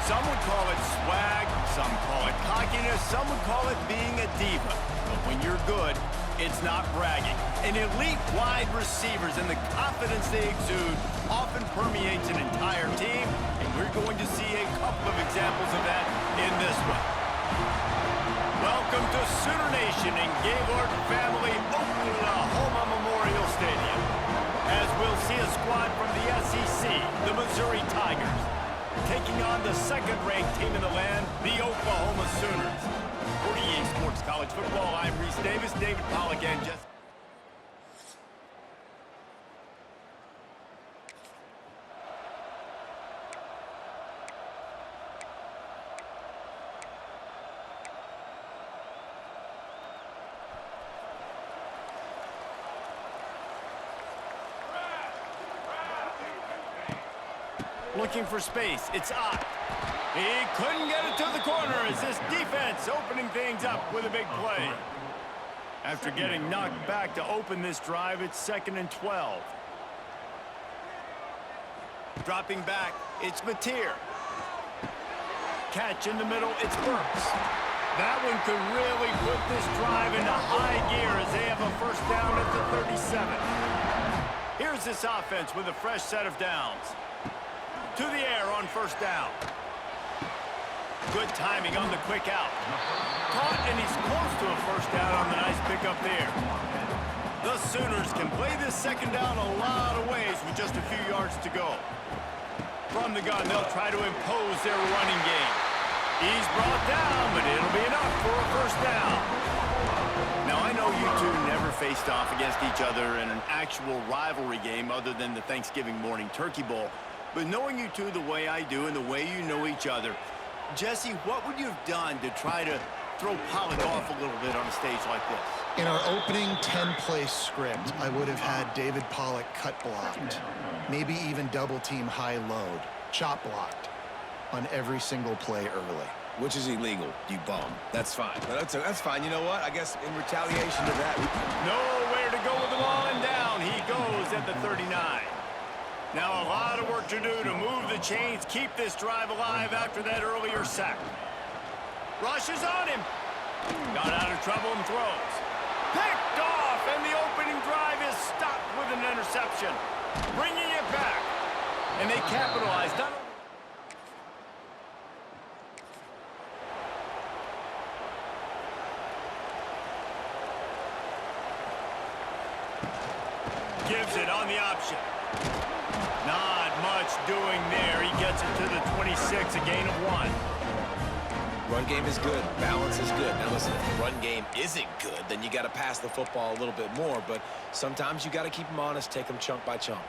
Some would call it swag, some call it cockiness, some would call it being a diva. But when you're good, it's not bragging. And elite wide receivers and the confidence they exude often permeates an entire team, and we're going to see a couple of examples of that in this one. Welcome to Sooner Nation and Gaylord family Oklahoma Memorial Stadium, as we'll see a squad from the SEC, the Missouri Tigers, taking on the second-ranked team in the land, the Oklahoma Sooners. For EA Sports College Football, I'm Reese Davis, David Pollack, and Jesse. Looking for space, it's Ott. He couldn't get it to the corner as this defense opening things up with a big play. After getting knocked back to open this drive, it's 2nd and 12. Dropping back, it's Mateer. Catch in the middle, it's Burks. That one could really put this drive into high gear as they have a first down at the 37. Here's this offense with a fresh set of downs. To the air on first down. Good timing on the quick out. Caught, and he's close to a first down on the nice pickup there. The Sooners can play this second down a lot of ways with just a few yards to go. From the gun, they'll try to impose their running game. He's brought down, but it'll be enough for a first down. Now, I know you two never faced off against each other in an actual rivalry game other than the Thanksgiving morning Turkey Bowl. But knowing you two the way I do and the way you know each other, Jesse, what would you have done to try to throw Pollack off a little bit on a stage like this? In our opening 10-play script, I would have had David Pollack cut blocked, maybe even double-team high-load, chop blocked on every single play early. Which is illegal, you bum. That's fine. But that's fine. You know what? I guess in retaliation to that... Nowhere to go with the ball, and down he goes at the 39. Now a lot of work to do to move the chains, keep this drive alive after that earlier sack. Rushes on him. Got out of trouble and throws. Picked off, and the opening drive is stopped with an interception. Bringing it back. And they capitalized on it. Gives it on the option. Not much doing there. He gets it to the 26, a gain of 1. Run game is good. Balance is good. Now listen, if the run game isn't good, then you got to pass the football a little bit more. But sometimes you got to keep them honest, take them chunk by chunk.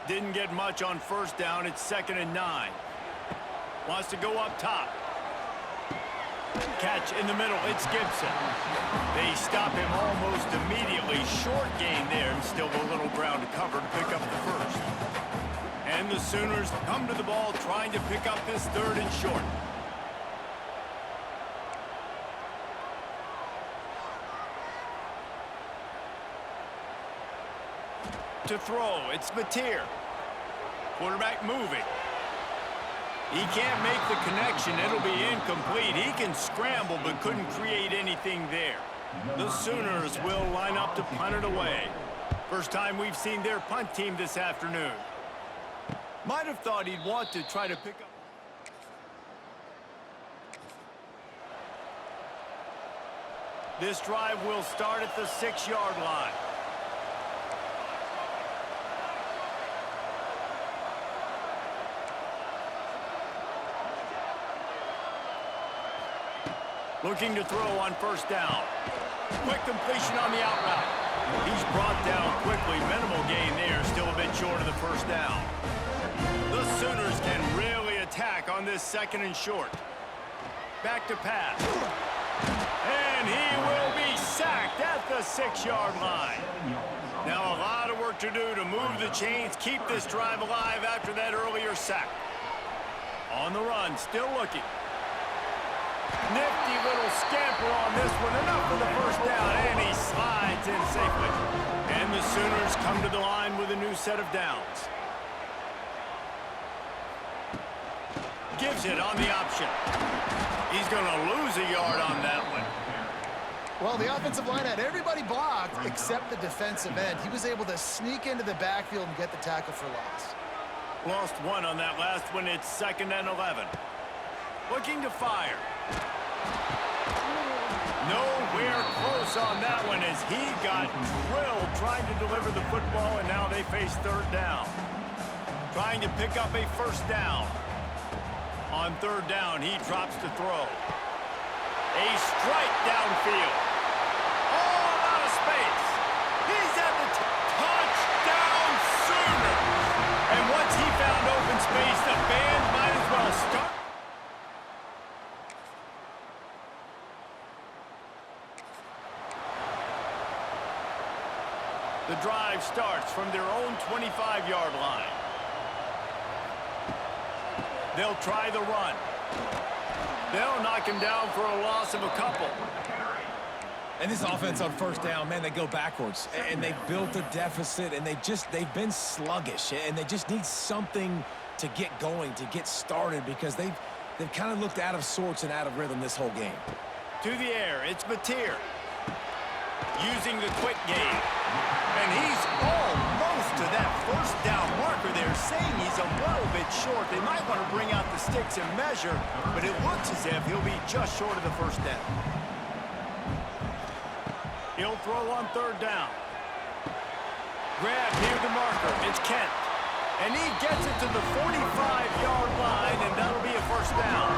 Didn't get much on first down. It's 2nd and 9. Wants to go up top. Catch in the middle. It's Gibson. They stop him almost immediately. Short gain there, and still a little ground to cover to pick up the first. And the Sooners come to the ball trying to pick up this 3rd and short. To throw, it's Mateer. Quarterback moving. He can't make the connection. It'll be incomplete. He can scramble, but couldn't create anything there. The Sooners will line up to punt it away. First time we've seen their punt team this afternoon. Might have thought he'd want to try to pick up. This drive will start at the 6-yard line. Looking to throw on first down. Quick completion on the out route. He's brought down quickly. Minimal gain there. Still a bit short of the first down. The Sooners can really attack on this 2nd and short. Back to pass. And he will be sacked at the 6-yard line. Now a lot of work to do to move the chains, keep this drive alive after that earlier sack. On the run, still looking. Nifty little scamper on this one. Enough for the first down, and he slides in safely. And the Sooners come to the line with a new set of downs. gives it on the option. He's going to lose a yard on that one. Well, the offensive line had everybody blocked except the defensive end. He was able to sneak into the backfield and get the tackle for loss. Lost one on that last one. It's 2nd and 11. Looking to fire. Nowhere close on that one as he got drilled trying to deliver the football, and now they face 3rd down. Trying to pick up a 1st down. On 3rd down, he drops to throw. A strike downfield. All out of space. He's at the touchdown Sooners. And once he found open space, the band might as well start. The drive starts from their own 25-yard line. They'll try the run. They'll knock him down for a loss of a couple. And this offense on 1st down, man, they go backwards. And they built a deficit, and they've been sluggish. And they just need something to get going, to get started, because they've kind of looked out of sorts and out of rhythm this whole game. To the air, it's Mateer. Using the quick game. And he's almost to that 1st down marker there, saying he's a little bit short. They might want to bring out the sticks and measure, but it looks as if he'll be just short of the 1st down. He'll throw on 3rd down. Grab near the marker. It's Kent. And he gets it to the 45-yard line, and that'll be a 1st down.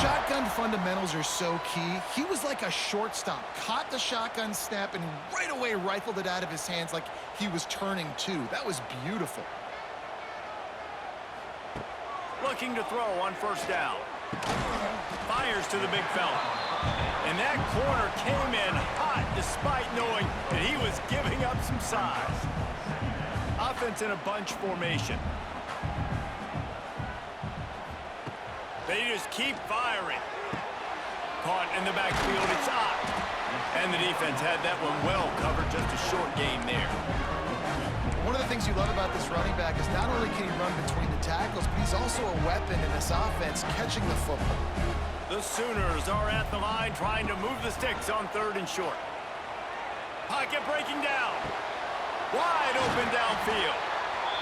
Shotgun fundamentals are so key. He was like a shortstop, caught the shotgun snap, and right away rifled it out of his hands like he was turning two. That was beautiful. Looking to throw on 1st down. Fires to the big fella. And that corner came in hot despite knowing that he was giving up some size. Offense in a bunch formation. They just keep firing. Caught in the backfield, it's Ott. And the defense had that one well covered, just a short game there. One of the things you love about this running back is not only can he run between the tackles, but he's also a weapon in this offense, catching the football. The Sooners are at the line trying to move the sticks on 3rd and short. Pocket breaking down. Wide open downfield.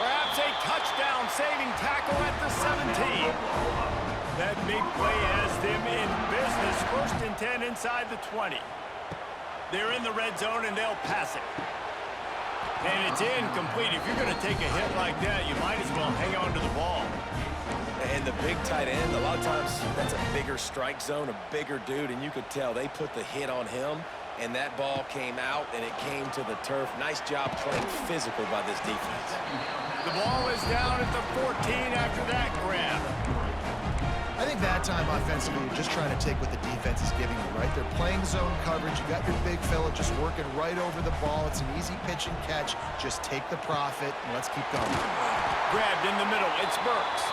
Perhaps a touchdown-saving tackle at the 17. That big play has them in business. 1st and 10 inside the 20. They're in the red zone, and they'll pass it. And it's incomplete. If you're going to take a hit like that, you might as well hang on to the ball. And the big tight end, a lot of times that's a bigger strike zone, a bigger dude, and you could tell they put the hit on him, and that ball came out, and it came to the turf. Nice job playing physical by this defense. The ball is down at the 14 after that grab. I think that time offensively, you're just trying to take what the defense is giving you, right? They're playing zone coverage. You got your big fella just working right over the ball. It's an easy pitch and catch. Just take the profit, and let's keep going. Grabbed in the middle. It's Burks.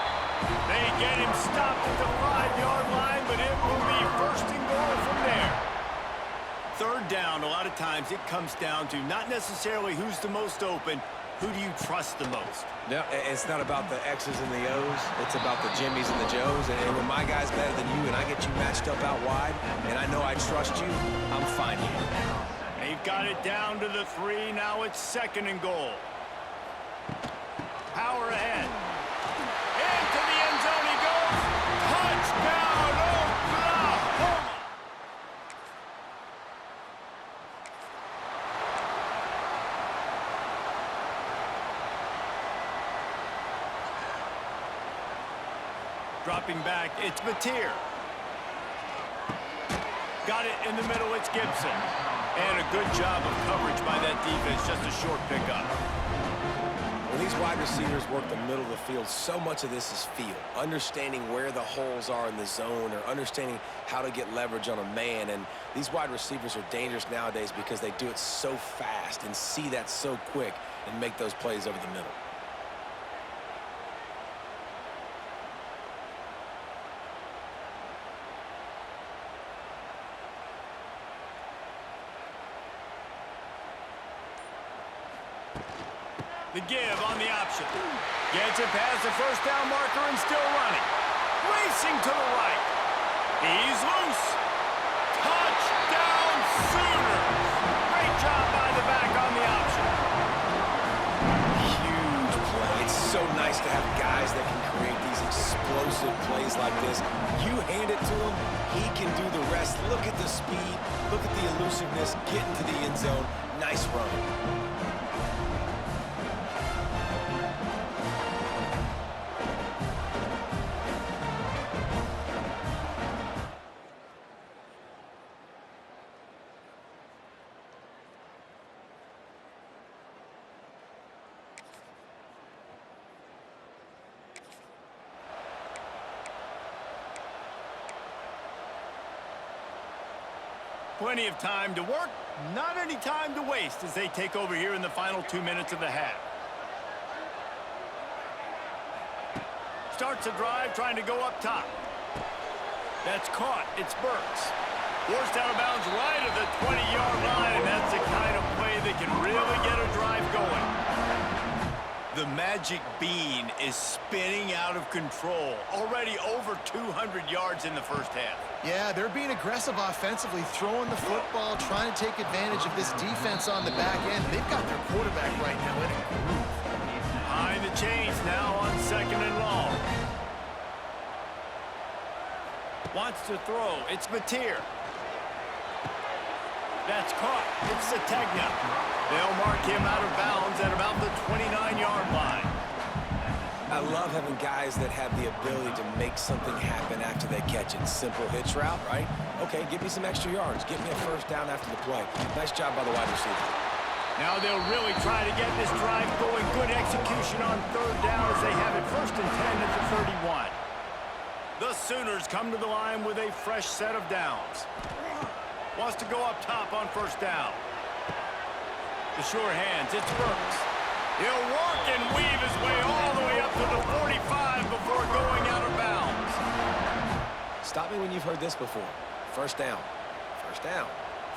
They get him stopped at the 5-yard line, but it will be 1st and goal from there. 3rd down, a lot of times it comes down to not necessarily who's the most open, who do you trust the most? No, it's not about the X's and the O's. It's about the Jimmys and the Joes. And when my guy's better than you and I get you matched up out wide, and I know I trust you, I'm finding you. They've got it down to the 3. Now it's 2nd and goal. Power ahead. Into the end zone he goes. Touchdown, Oklahoma! Dropping back, it's Mateer. Got it in the middle, it's Gibson. And a good job of coverage by that defense, just a short pickup. When these wide receivers work the middle of the field, so much of this is feel. Understanding where the holes are in the zone or understanding how to get leverage on a man. And these wide receivers are dangerous nowadays because they do it so fast and see that so quick and make those plays over the middle. The give on the option. Gets it past the 1st down marker and still running. racing to the right. He's loose. Touchdown Sooners. Great job by the back on the option. Huge play. It's so nice to have guys that can create these explosive plays like this. You hand it to him, he can do the rest. Look at the speed. Look at the elusiveness. Get into the end zone. Nice run. Plenty of time to work, not any time to waste as they take over here in the final 2 minutes of the half. Starts a drive trying to go up top. That's caught. It's Burks. Forced out of bounds right at the 20-yard line, and that's the kind of play that can really get a drive going. The magic bean is spinning out of control. Already over 200 yards in the first half. Yeah, they're being aggressive offensively, throwing the football, trying to take advantage of this defense on the back end. They've got their quarterback right now in a groove. Behind the chains now on 2nd and long. Wants to throw. It's Mateer. That's caught. It's Sategna. They'll mark him out of bounds at about the 29-yard line. I love having guys that have the ability to make something happen after they catch it. Simple hitch route, right? Okay, give me some extra yards. Get me a first down after the play. Nice job by the wide receiver. Now they'll really try to get this drive going. Good execution on 3rd down as they have it 1st and 10 at the 31. The Sooners come to the line with a fresh set of downs. Wants to go up top on 1st down. The sure hands, it's Burks. He'll work and weave his way all the way up to the 45 before going out of bounds. Stop me when you've heard this before. 1st down, 1st down,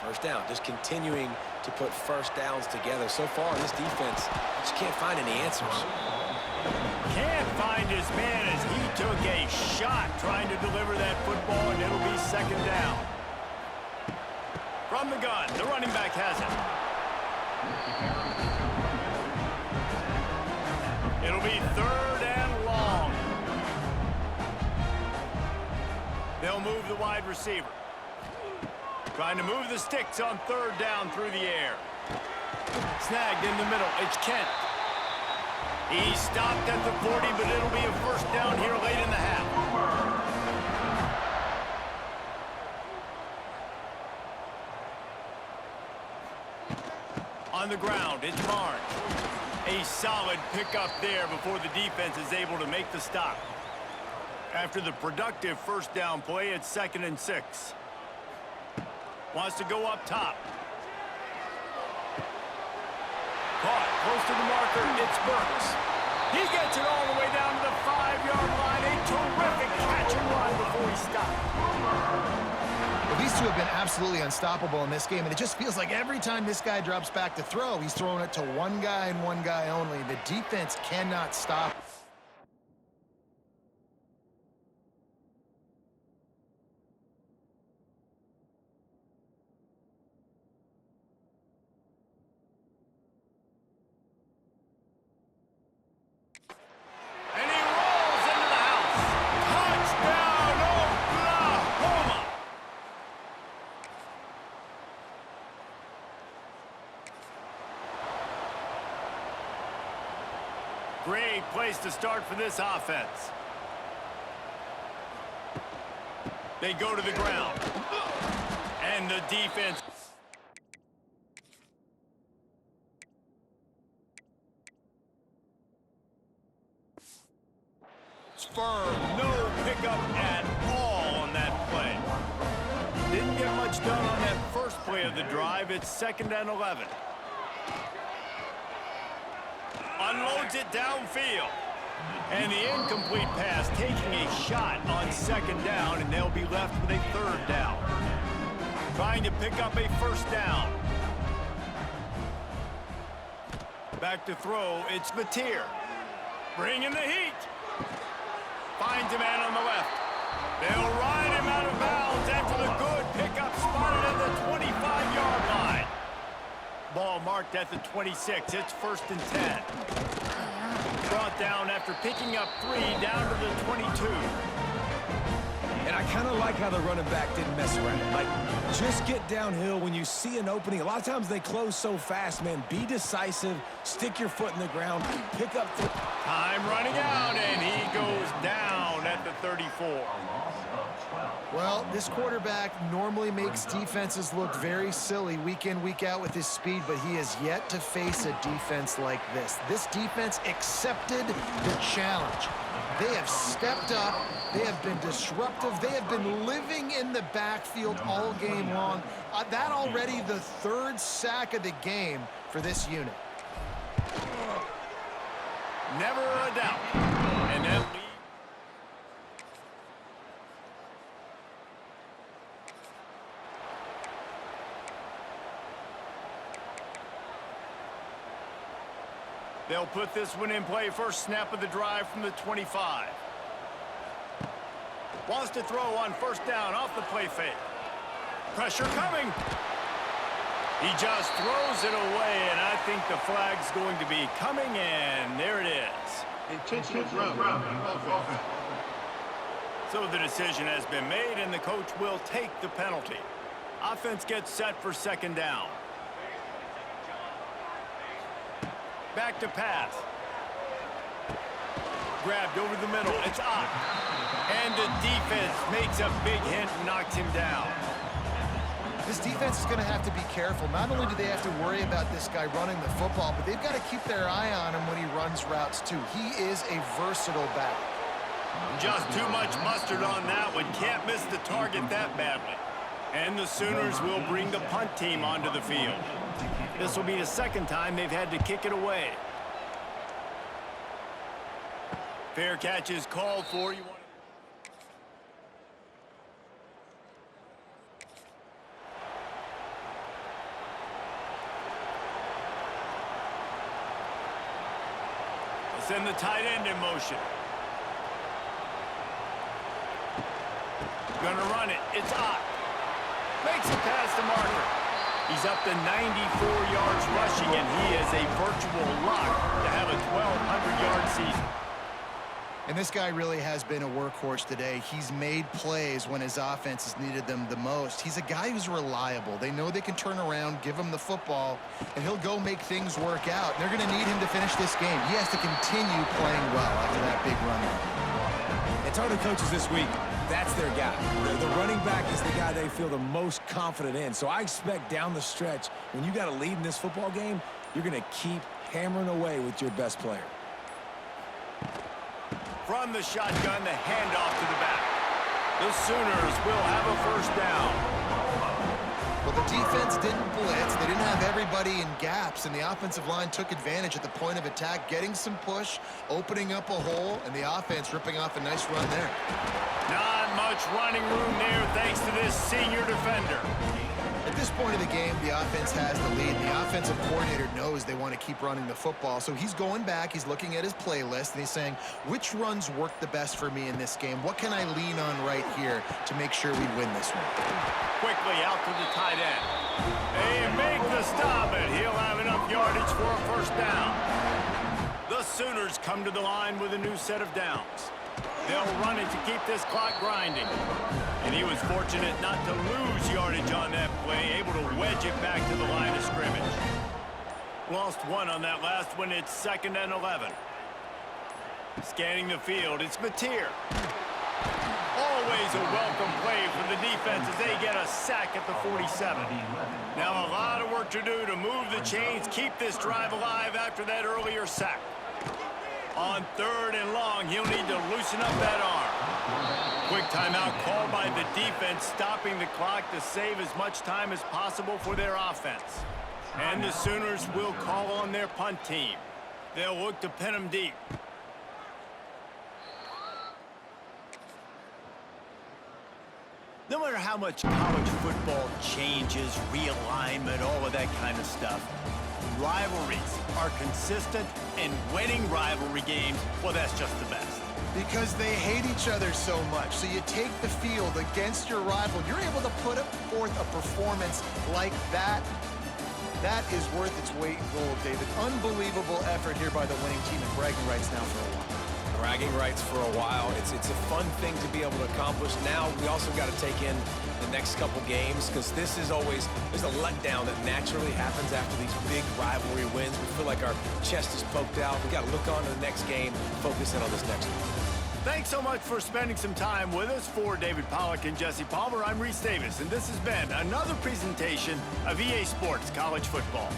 1st down. Just continuing to put 1st downs together. So far, this defense just can't find any answers. Can't find his man as he took a shot trying to deliver that football, and it'll be 2nd down. From the gun, the running back has it. It'll be 3rd and long. They'll move the wide receiver. Trying to move the sticks on 3rd down through the air. Snagged in the middle. It's Kent. He stopped at the 40, but it'll be a 1st down here late in the half. On the ground, it's Barnes. A solid pickup there before the defense is able to make the stop. After the productive 1st down play, it's 2nd and 6. Wants to go up top. Caught close to the marker, it's Burks. He gets it all the way down to the 5-yard line. A terrific catch and run before he stopped. Well, these two have been absolutely unstoppable in this game, and it just feels like every time this guy drops back to throw, he's throwing it to one guy and one guy only. The defense cannot stop. And he rolls into the house. Touchdown, Oklahoma! Great place to start for this offense. They go to the ground. And the defense. Firm, no pickup at all on that play. Didn't get much done on that first play of the drive. It's 2nd and 11. Unloads it downfield. And the incomplete pass taking a shot on 2nd down, and they'll be left with a 3rd down. Trying to pick up a 1st down. Back to throw, it's Mateer. Bringing the heat. Finds a man on the left. They'll ride him out of bounds after the good pickup spotted at the 25-yard line. Ball marked at the 26. It's 1st and 10. Brought down after picking up 3 down to the 22. And I kind of like how the running back didn't mess around. Like, just get downhill when you see an opening. A lot of times they close so fast, man. Be decisive. Stick your foot in the ground. Pick up. Time running out, and he goes down at the 34. Well, this quarterback normally makes defenses look very silly week in, week out with his speed, but he has yet to face a defense like this. This defense accepted the challenge. They have stepped up. They have been disruptive. They have been living in the backfield all game long. That already the 3rd sack of the game for this unit. Never a doubt. And then they'll put this one in play. First snap of the drive from the 25. Wants to throw on 1st down off the play fake. Pressure coming. He just throws it away, and I think the flag's going to be coming, and there it is. Intentional throw. So the decision has been made, and the coach will take the penalty. Offense gets set for 2nd down. Back to pass. Grabbed over the middle. It's up. And the defense makes a big hit and knocks him down. This defense is going to have to be careful. Not only do they have to worry about this guy running the football, but they've got to keep their eye on him when he runs routes too. He is a versatile back. Just too much mustard on that one. Can't miss the target that badly. And the Sooners will bring the punt team onto the field. This will be the 2nd time they've had to kick it away. Fair catch is called for. Send the tight end in motion. Gonna run it. It's Ott. Makes it past the marker. He's up to 94 yards rushing, and he is a virtual lock to have a 1,200-yard season. And this guy really has been a workhorse today. He's made plays when his offense has needed them the most. He's a guy who's reliable. They know they can turn around, give him the football, and he'll go make things work out. They're going to need him to finish this game. He has to continue playing well after that big run. And talking to coaches this week, that's their guy. The running back is the guy they feel the most confident in. So I expect down the stretch, when you got a lead in this football game, you're going to keep hammering away with your best player. From the shotgun, the handoff to the back. The Sooners will have a 1st down. Well, the defense didn't blitz. They didn't have everybody in gaps, and the offensive line took advantage at the point of attack, getting some push, opening up a hole, and the offense ripping off a nice run there. Not much running room there thanks to this senior defender. At this point of the game, the offense has the lead. The offensive coordinator knows they want to keep running the football, so he's going back, he's looking at his playlist, and he's saying, which runs work the best for me in this game? What can I lean on right here to make sure we win this one? Quickly out to the tight end. They make the stop, and he'll have enough yardage for a 1st down. The Sooners come to the line with a new set of downs. They'll run it to keep this clock grinding. And he was fortunate not to lose yardage on that play, able to wedge it back to the line of scrimmage. Lost 1 on that last one. It's 2nd and 11. Scanning the field, it's Mateer. Always a welcome play for the defense as they get a sack at the 47. Now a lot of work to do to move the chains, keep this drive alive after that earlier sack. On 3rd and long, he'll need to loosen up that arm. Quick timeout called by the defense, stopping the clock to save as much time as possible for their offense. And the Sooners will call on their punt team. They'll look to pin them deep. No matter how much college football changes, realignment, all of that kind of stuff, rivalries are consistent, and winning rivalry games, well, that's just the best. Because they hate each other so much. So you take the field against your rival. You're able to put forth a performance like that. That is worth its weight in gold, David. Unbelievable effort here by the winning team, and bragging rights now for a while. Bragging rights for a while. It's a fun thing to be able to accomplish. Now we also got to take in the next couple games, because this is always, there's a letdown that naturally happens after these big rivalry wins. We feel like our chest is poked out. We got to look on to the next game, focus in on this next one. Thanks so much for spending some time with us. For David Pollack and Jesse Palmer, I'm Reese Davis, and this has been another presentation of EA Sports College Football.